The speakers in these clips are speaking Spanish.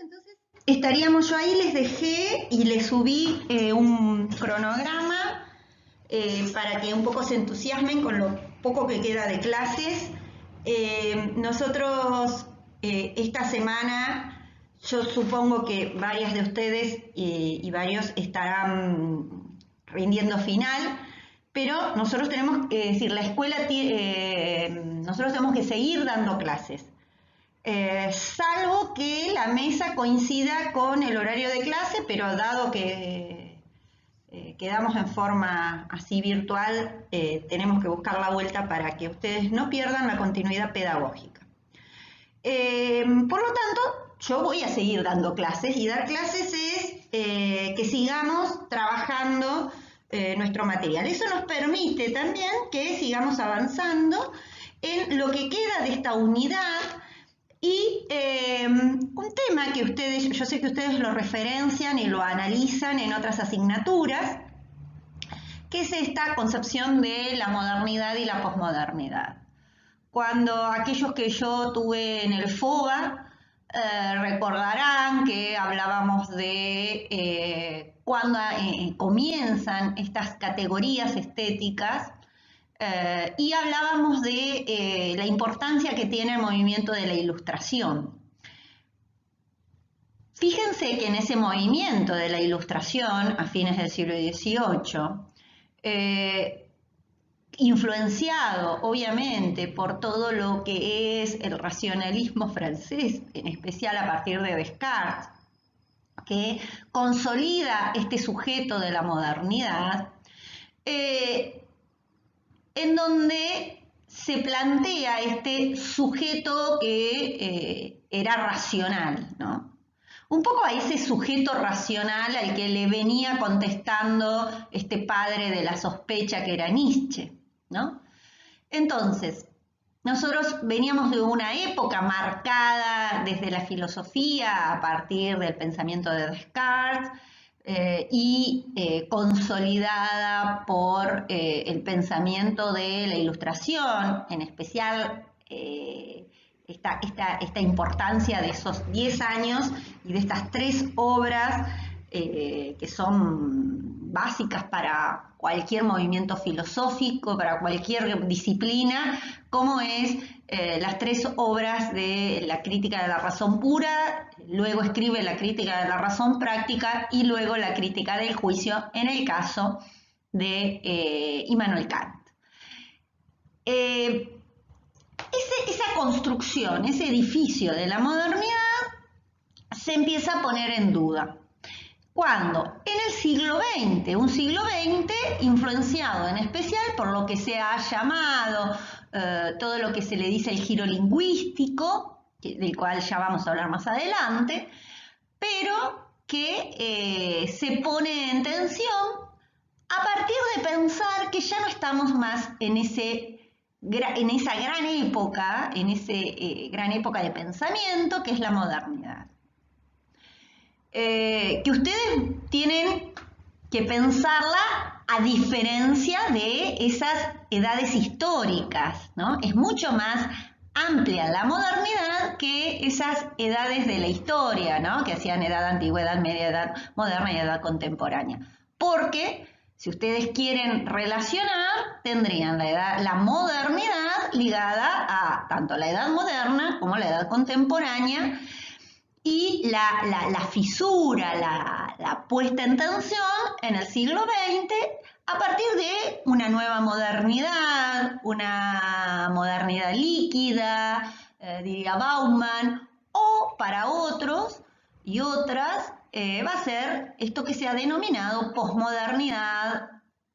Entonces estaríamos, yo ahí les dejé y les subí un cronograma para que un poco se entusiasmen con lo poco que queda de clases. Nosotros esta semana, yo supongo que varias de ustedes y varios estarán rindiendo final, pero nosotros tenemos que decir, la escuela, nosotros tenemos que seguir dando clases. Salvo que la mesa coincida con el horario de clase, pero dado que quedamos en forma así virtual, tenemos que buscar la vuelta para que ustedes no pierdan la continuidad pedagógica. Por lo tanto, yo voy a seguir dando clases, y dar clases es que sigamos trabajando nuestro material. Eso nos permite también que sigamos avanzando en lo que queda de esta unidad. Y un tema que ustedes, yo sé que ustedes lo referencian y lo analizan en otras asignaturas, que es esta concepción de la modernidad y la posmodernidad. Cuando aquellos que yo tuve en el FOBA recordarán que hablábamos de cuando comienzan estas categorías estéticas, y hablábamos de la importancia que tiene el movimiento de la Ilustración. Fíjense que en ese movimiento de la Ilustración, a fines del siglo XVIII, influenciado obviamente por todo lo que es el racionalismo francés, en especial a partir de Descartes, que consolida este sujeto de la modernidad, en donde se plantea este sujeto que era racional, ¿no? Un poco a ese sujeto racional al que le venía contestando este padre de la sospecha que era Nietzsche, ¿no? Entonces, nosotros veníamos de una época marcada desde la filosofía a partir del pensamiento de Descartes, y consolidada por el pensamiento de la Ilustración, en especial esta importancia de esos 10 años y de estas 3 obras que son básicas para cualquier movimiento filosófico, para cualquier disciplina, como es las 3 obras de la crítica de la razón pura, luego escribe la crítica de la razón práctica y luego la crítica del juicio en el caso de Immanuel Kant. Esa construcción, ese edificio de la modernidad se empieza a poner en duda. ¿Cuándo? En el siglo XX, un siglo XX influenciado en especial por lo que se ha llamado todo lo que se le dice el giro lingüístico, del cual ya vamos a hablar más adelante, pero que se pone en tensión a partir de pensar que ya no estamos más en esa gran época, gran época de pensamiento que es la modernidad. Que ustedes tienen que pensarla a diferencia de esas edades históricas, ¿no? Es mucho más amplia la modernidad que esas edades de la historia, ¿no? Que hacían edad antigua, edad media, edad moderna y edad contemporánea. Porque si ustedes quieren relacionar, tendrían la modernidad ligada a tanto la edad moderna como la edad contemporánea, y la fisura, la puesta en tensión en el siglo XX a partir de una nueva modernidad, una modernidad líquida, diría Bauman, o para otros y otras va a ser esto que se ha denominado posmodernidad,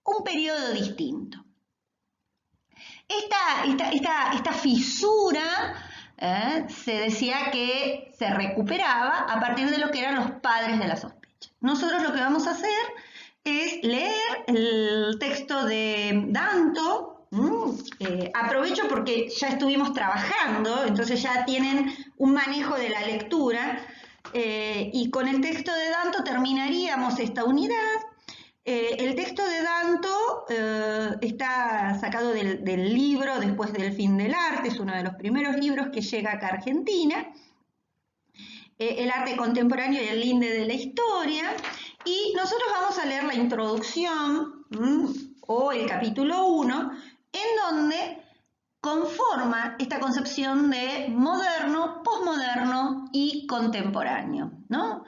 un periodo distinto. Esta fisura se decía que se recuperaba a partir de lo que eran los padres de la sospecha. Nosotros lo que vamos a hacer es leer el texto de Danto. Aprovecho porque ya estuvimos trabajando, entonces ya tienen un manejo de la lectura, y con el texto de Danto terminaríamos esta unidad. El texto de Danto está sacado del libro Después del fin del arte, es uno de los primeros libros que llega acá a Argentina, el arte contemporáneo y el linde de la historia. Y nosotros vamos a leer la introducción o el capítulo 1, en donde conforma esta concepción de moderno, posmoderno y contemporáneo, ¿no?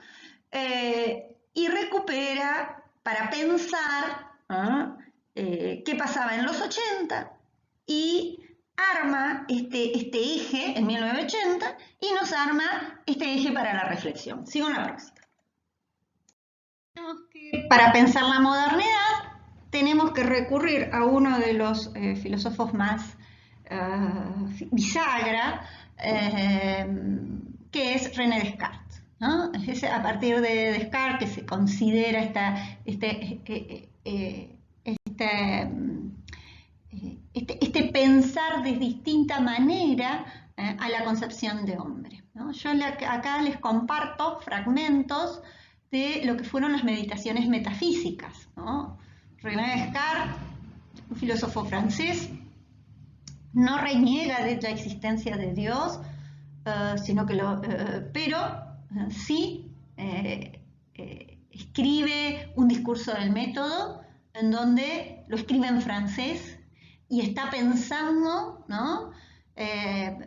Y recupera para pensar qué pasaba en los 80 y arma este eje en 1980 y nos arma este eje para la reflexión. Sigo en la próxima. Para pensar la modernidad tenemos que recurrir a uno de los filósofos más bisagra, que es René Descartes, ¿no? Es a partir de Descartes que se considera este pensar de distinta manera a la concepción de hombre, ¿no? Yo acá les comparto fragmentos de lo que fueron las meditaciones metafísicas, ¿no? René Descartes, un filósofo francés, no reniega de la existencia de Dios, pero sí escribe un discurso del método en donde lo escribe en francés y está pensando, ¿no?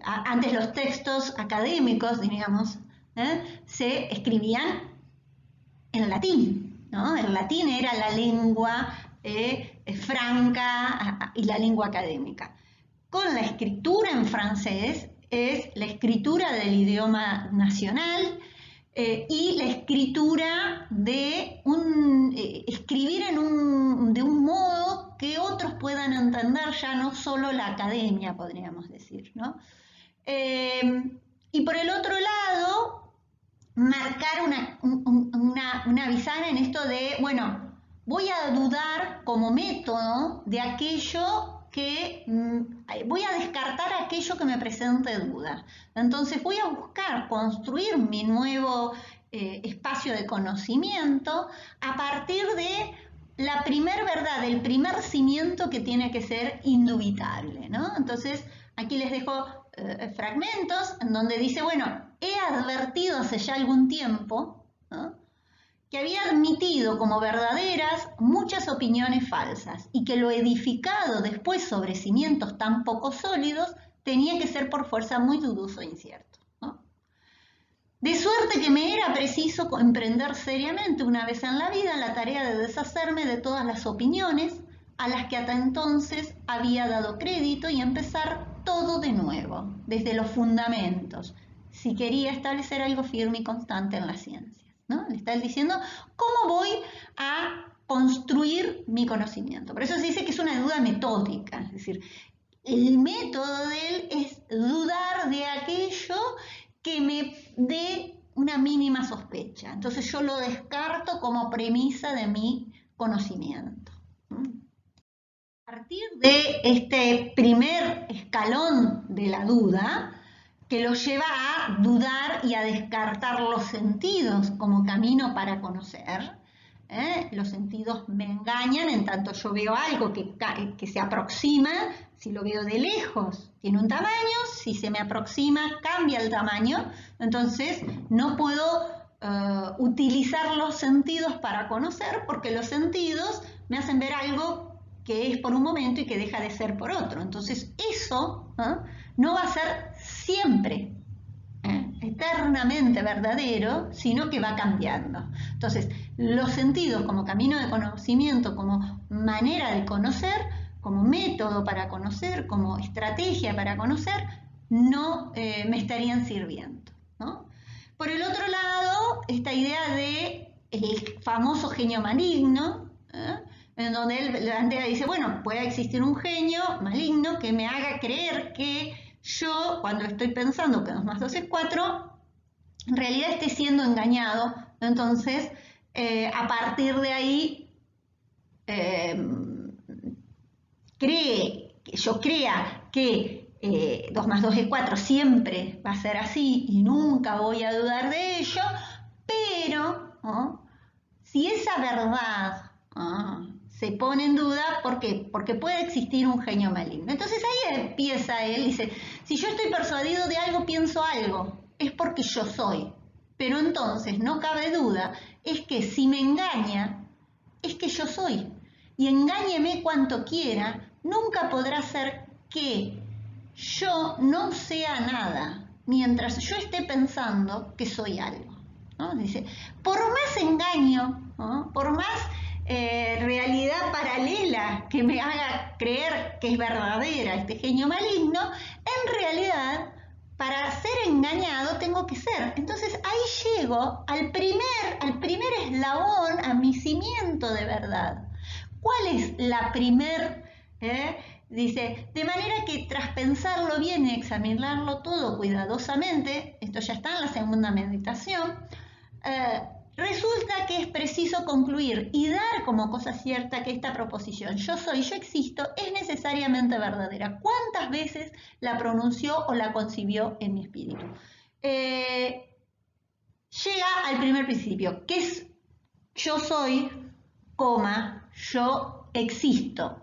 Antes los textos académicos, diríamos, se escribían en latín, ¿no? El latín era la lengua franca y la lengua académica. Con la escritura en francés es la escritura del idioma nacional y la escritura de escribir de un modo que otros puedan entender, ya no solo la academia, podríamos decir, ¿no? Y por el otro lado, marcar una bisagra en esto de, bueno, voy a dudar como método de aquello que voy a descartar aquello que me presente duda. Entonces voy a buscar construir mi nuevo espacio de conocimiento a partir de la primer verdad, el primer cimiento que tiene que ser indubitable, ¿no? Entonces aquí les dejo fragmentos en donde dice, bueno, he advertido hace ya algún tiempo, ¿no?, que había admitido como verdaderas muchas opiniones falsas y que lo edificado después sobre cimientos tan poco sólidos tenía que ser por fuerza muy dudoso e incierto, ¿no? De suerte que me era preciso emprender seriamente una vez en la vida la tarea de deshacerme de todas las opiniones a las que hasta entonces había dado crédito y empezar todo de nuevo, desde los fundamentos, si quería establecer algo firme y constante en la ciencia, ¿no? Le está diciendo cómo voy a construir mi conocimiento. Por eso se dice que es una duda metódica, es decir, el método de él es dudar de aquello que me dé una mínima sospecha. Entonces yo lo descarto como premisa de mi conocimiento. A partir de este primer escalón de la duda, que lo lleva a dudar y a descartar los sentidos como camino para conocer. Los sentidos me engañan en tanto yo veo algo que se aproxima, si lo veo de lejos tiene un tamaño, si se me aproxima cambia el tamaño, entonces no puedo utilizar los sentidos para conocer porque los sentidos me hacen ver algo que es por un momento y que deja de ser por otro. Entonces eso no va a ser siempre eternamente verdadero, sino que va cambiando. Entonces, los sentidos como camino de conocimiento, como manera de conocer, como método para conocer, como estrategia para conocer, no me estarían sirviendo, ¿no? Por el otro lado, esta idea de el famoso genio maligno, en donde él plantea, dice, bueno, puede existir un genio maligno que me haga creer que yo, cuando estoy pensando que 2 más 2 es 4, en realidad esté siendo engañado. Entonces, a partir de ahí, yo crea que 2 más 2 es 4 siempre va a ser así y nunca voy a dudar de ello, pero si esa verdad se pone en duda, ¿por qué? Porque puede existir un genio maligno. Entonces ahí empieza él, dice, si yo estoy persuadido de algo, pienso algo, es porque yo soy. Pero entonces no cabe duda, es que si me engaña, es que yo soy. Y engáñeme cuanto quiera, nunca podrá ser que yo no sea nada, mientras yo esté pensando que soy algo, ¿no? Dice, por más engaño, ¿no? Por más realidad paralela que me haga creer que es verdadera este genio maligno, en realidad, para ser engañado tengo que ser. Entonces ahí llego al primer eslabón, a mi cimiento de verdad. ¿Cuál es la primer? Dice, de manera que tras pensarlo bien y examinarlo todo cuidadosamente, esto ya está en la segunda meditación, resulta que es preciso concluir y dar como cosa cierta que esta proposición, yo soy, yo existo, es necesariamente verdadera. ¿Cuántas veces la pronunció o la concibió en mi espíritu? Llega al primer principio, que es yo soy, coma, yo existo.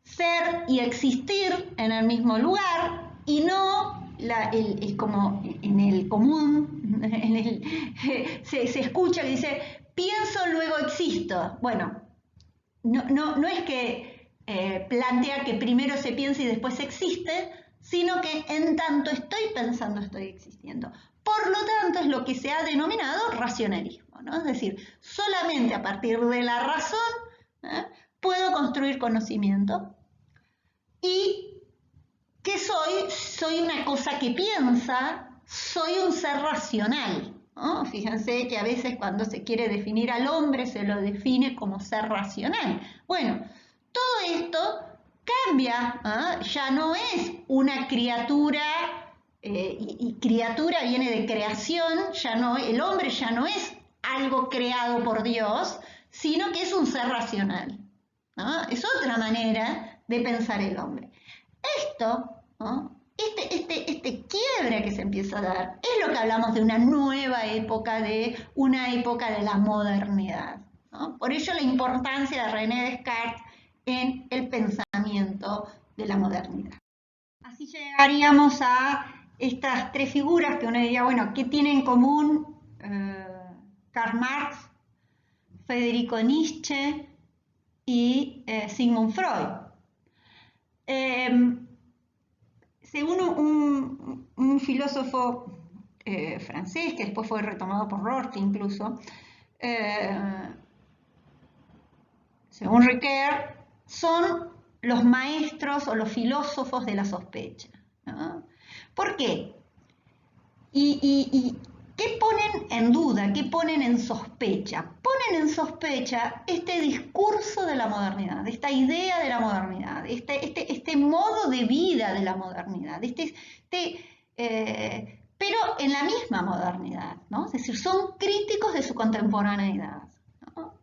Ser y existir en el mismo lugar y no como en el común, se escucha que dice, pienso, luego existo. Bueno, no es que plantea que primero se piensa y después existe, sino que en tanto estoy pensando, estoy existiendo. Por lo tanto, es lo que se ha denominado racionalismo, ¿no? Es decir, solamente a partir de la razón puedo construir conocimiento. ¿Y qué soy? Soy una cosa que piensa, soy un ser racional, ¿no? Fíjense que a veces cuando se quiere definir al hombre se lo define como ser racional. Bueno, todo esto cambia, ¿eh? Ya no es una criatura, y criatura viene de creación, ya no, el hombre ya no es algo creado por Dios, sino que es un ser racional, ¿no? Es otra manera de pensar el hombre. Esto, ¿no? Este quiebre que se empieza a dar, es lo que hablamos de una nueva época, de una época de la modernidad, ¿no? Por ello la importancia de René Descartes en el pensamiento de la modernidad. Así llegaríamos a estas tres figuras que uno diría, bueno, ¿qué tienen en común Karl Marx, Federico Nietzsche y Sigmund Freud? Según un filósofo francés, que después fue retomado por Rorty incluso, según Ricoeur, son los maestros o los filósofos de la sospecha, ¿no? ¿Por qué? ¿Y qué ponen en duda? ¿Qué ponen en sospecha? Ponen en sospecha este discurso de la modernidad, esta idea de la modernidad, este modo de vida de la modernidad, pero en la misma modernidad, ¿no? Es decir, son críticos de su contemporaneidad, ¿no?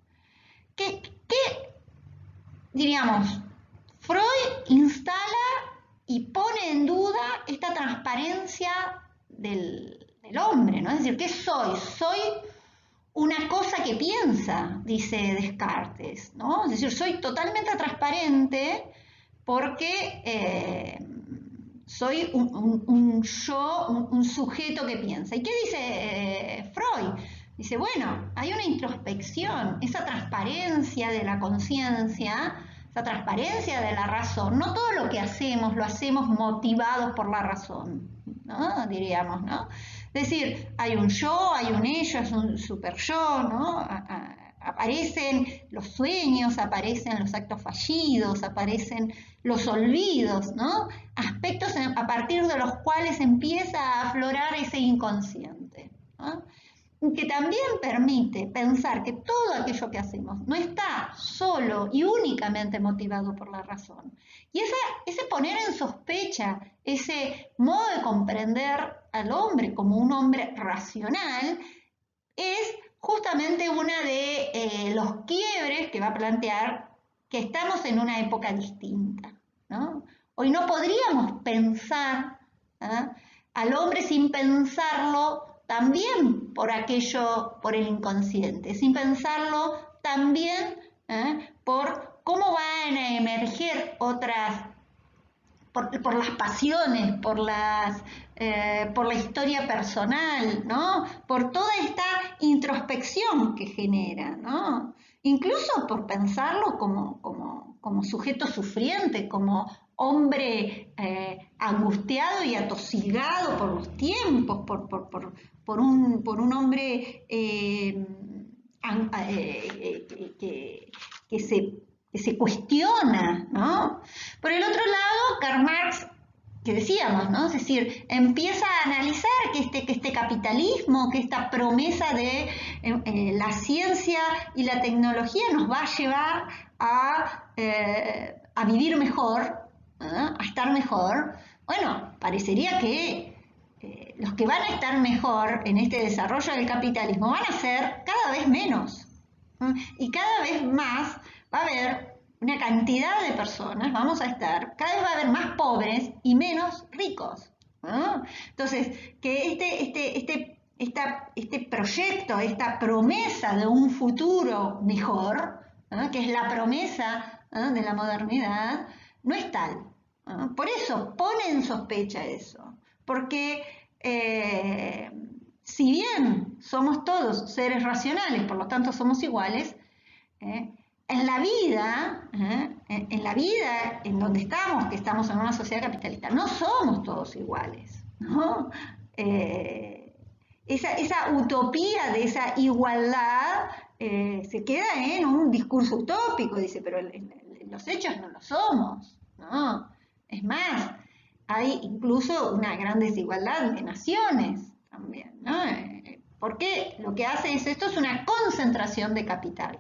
¿Qué diríamos? Freud instala y pone en duda esta transparencia del hombre, ¿no? Es decir, ¿qué soy? Soy una cosa que piensa, dice Descartes, ¿no? Es decir, soy totalmente transparente porque soy un yo, un sujeto que piensa. ¿Y qué dice Freud? Dice, bueno, hay una introspección, esa transparencia de la conciencia, esa transparencia de la razón. No todo lo que hacemos lo hacemos motivados por la razón, ¿no? Diríamos, ¿no? Es decir, hay un yo, hay un ello, es un super yo, ¿no? Aparecen los sueños, aparecen los actos fallidos, aparecen los olvidos, ¿no? Aspectos a partir de los cuales empieza a aflorar ese inconsciente, ¿no? Que también permite pensar que todo aquello que hacemos no está solo y únicamente motivado por la razón. Y ese poner en sospecha, ese modo de comprender al hombre como un hombre racional, es justamente uno de los quiebres que va a plantear que estamos en una época distinta, ¿no? Hoy no podríamos pensar al hombre sin pensarlo también por el inconsciente, sin pensarlo también por cómo van a emerger otras por las pasiones, por la historia personal, ¿no? Por toda esta introspección que genera, ¿no? Incluso por pensarlo como sujeto sufriente, como hombre angustiado y atosigado por los tiempos, por un hombre que se cuestiona, ¿no? Por el otro lado, Karl Marx, que decíamos, ¿no? Es decir, empieza a analizar que este capitalismo, que esta promesa de la ciencia y la tecnología nos va a llevar a vivir mejor, a estar mejor. Bueno, parecería que los que van a estar mejor en este desarrollo del capitalismo van a ser cada vez menos. Y cada vez más va a haber una cantidad de personas, vamos a estar, cada vez va a haber más pobres y menos ricos, ¿no? Entonces, que este proyecto, esta promesa de un futuro mejor, ¿no? Que es la promesa, ¿no? de la modernidad, no es tal, ¿no? Por eso pone en sospecha eso, porque si bien somos todos seres racionales, por lo tanto somos iguales, en la vida en donde estamos, que estamos en una sociedad capitalista, no somos todos iguales, ¿no? Esa utopía de esa igualdad se queda en un discurso utópico, dice, pero en los hechos no lo somos, ¿no? Es más, hay incluso una gran desigualdad de naciones también, ¿no? Porque lo que hace esto es una concentración de capital.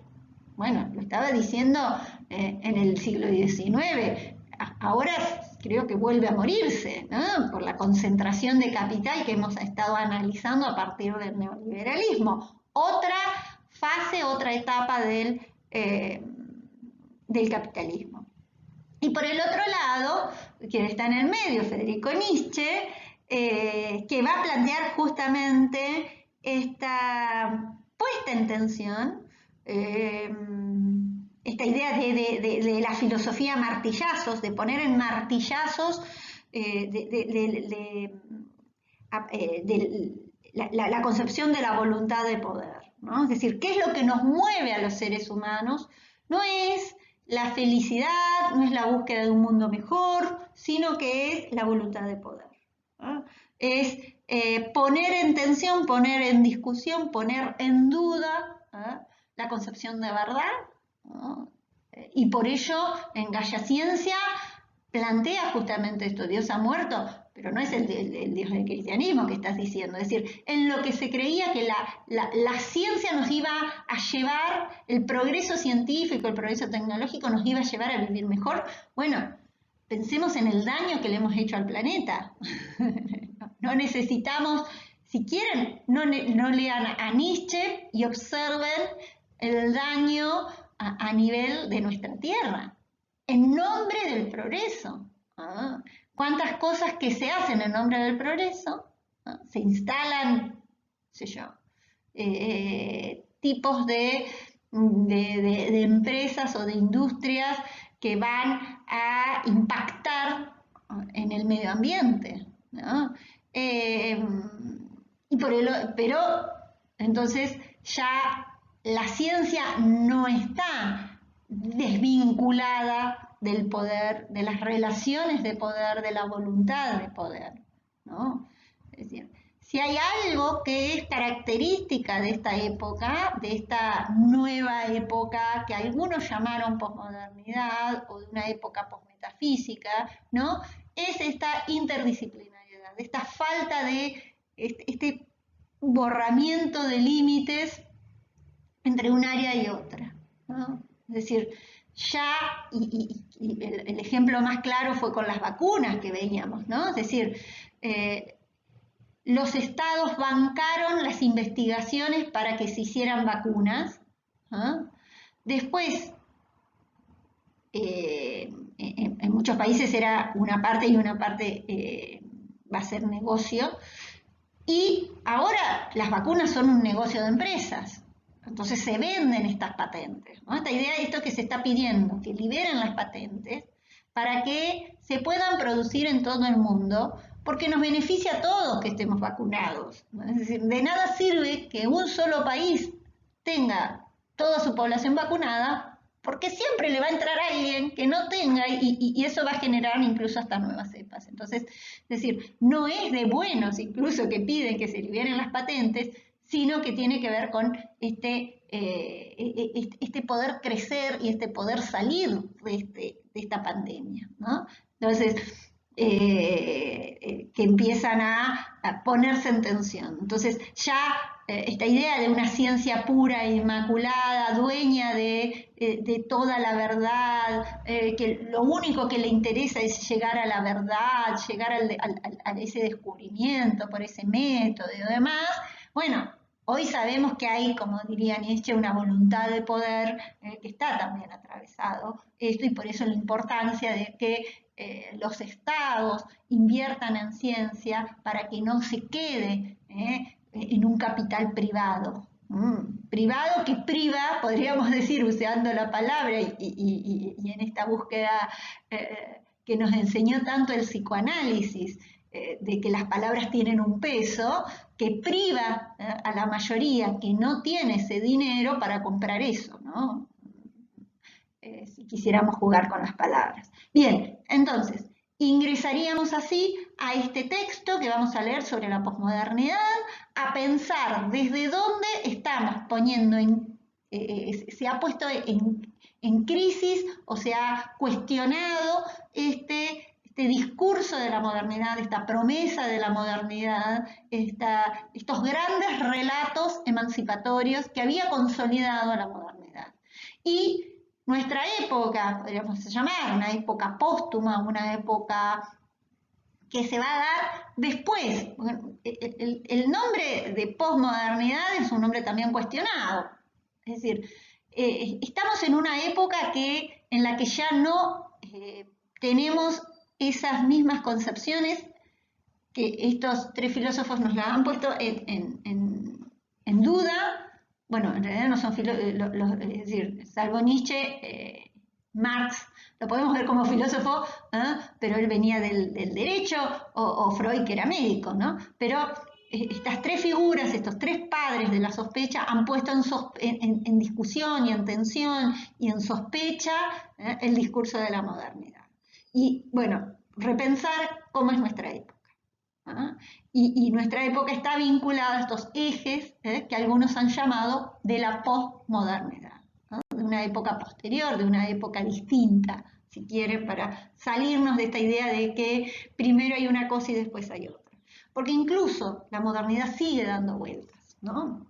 Bueno, lo estaba diciendo en el siglo XIX, ahora creo que vuelve a morirse, ¿no? Por la concentración de capital que hemos estado analizando a partir del neoliberalismo. Otra fase, otra etapa del capitalismo. Y por el otro lado, quien está en el medio, Federico Nietzsche, que va a plantear justamente esta puesta en tensión, esta idea de la filosofía martillazos, de poner en martillazos la concepción de la voluntad de poder, ¿no? Es decir, ¿qué es lo que nos mueve a los seres humanos? No es la felicidad, no es la búsqueda de un mundo mejor, sino que es la voluntad de poder, ¿no? Es poner en tensión, poner en discusión, poner en duda la concepción de verdad, ¿no? Y por ello en Gaia Ciencia plantea justamente esto: Dios ha muerto, pero no es el Dios del cristianismo que estás diciendo, es decir, en lo que se creía que la ciencia nos iba a llevar, el progreso científico, el progreso tecnológico nos iba a llevar a vivir mejor. Bueno, pensemos en el daño que le hemos hecho al planeta. No necesitamos, si quieren, no lean a Nietzsche y observen el daño a nivel de nuestra tierra, en nombre del progreso. ¿Cuántas cosas que se hacen en nombre del progreso? Se instalan, sé yo, tipos de empresas o de industrias que van a impactar en el medio ambiente, ¿no? Pero entonces ya la ciencia no está desvinculada del poder, de las relaciones de poder, de la voluntad de poder, ¿no? Es decir, si hay algo que es característica de esta época, de esta nueva época que algunos llamaron posmodernidad o de una época posmetafísica, ¿no? Es esta interdisciplinariedad, esta falta de este borramiento de límites entre un área y otra, ¿no? Es decir, ya, y el ejemplo más claro fue con las vacunas que veíamos, ¿no? Es decir, los estados bancaron las investigaciones para que se hicieran vacunas, ¿no? Después, en muchos países era una parte y una parte va a ser negocio, y ahora las vacunas son un negocio de empresas. Entonces se venden estas patentes, ¿no? Esta idea de esto que se está pidiendo, que liberen las patentes para que se puedan producir en todo el mundo, porque nos beneficia a todos que estemos vacunados. Es decir, de nada sirve que un solo país tenga toda su población vacunada, porque siempre le va a entrar a alguien que no tenga y eso va a generar incluso hasta nuevas cepas. Entonces, es decir, no es de buenos incluso que piden que se liberen las patentes, sino que tiene que ver con este poder crecer y este poder salir de esta pandemia, ¿no? Entonces, que empiezan a ponerse en tensión. Entonces, ya esta idea de una ciencia pura e inmaculada, dueña de toda la verdad, que lo único que le interesa es llegar a la verdad, llegar a ese descubrimiento por ese método y demás, bueno, hoy sabemos que hay, como diría Nietzsche, una voluntad de poder que está también atravesado esto, y por eso la importancia de que los estados inviertan en ciencia para que no se quede en un capital privado. Privado que priva, podríamos decir, usando la palabra y en esta búsqueda que nos enseñó tanto el psicoanálisis, de que las palabras tienen un peso, que priva a la mayoría que no tiene ese dinero para comprar eso, ¿no? Si quisiéramos jugar con las palabras. Bien, entonces, ingresaríamos así a este texto que vamos a leer sobre la posmodernidad, a pensar desde dónde estamos poniendo se ha puesto en crisis o se ha cuestionado este discurso de la modernidad, esta promesa de la modernidad, estos grandes relatos emancipatorios que había consolidado la modernidad. Y nuestra época, podríamos llamar una época póstuma, una época que se va a dar después. El nombre de posmodernidad es un nombre también cuestionado. Es decir, estamos en una época en la que ya no tenemos esas mismas concepciones que estos tres filósofos nos la han puesto en duda. Bueno, en realidad no son filósofos, es decir, salvo Nietzsche, Marx, lo podemos ver como filósofo, pero él venía del derecho, o Freud, que era médico, ¿no? Pero estas tres figuras, estos tres padres de la sospecha, han puesto en discusión y en tensión y en sospecha el discurso de la modernidad. Y bueno, repensar cómo es nuestra época. Y nuestra época está vinculada a estos ejes que algunos han llamado de la posmodernidad, de una época posterior, de una época distinta, si quieren, para salirnos de esta idea de que primero hay una cosa y después hay otra. Porque incluso la modernidad sigue dando vueltas, ¿no?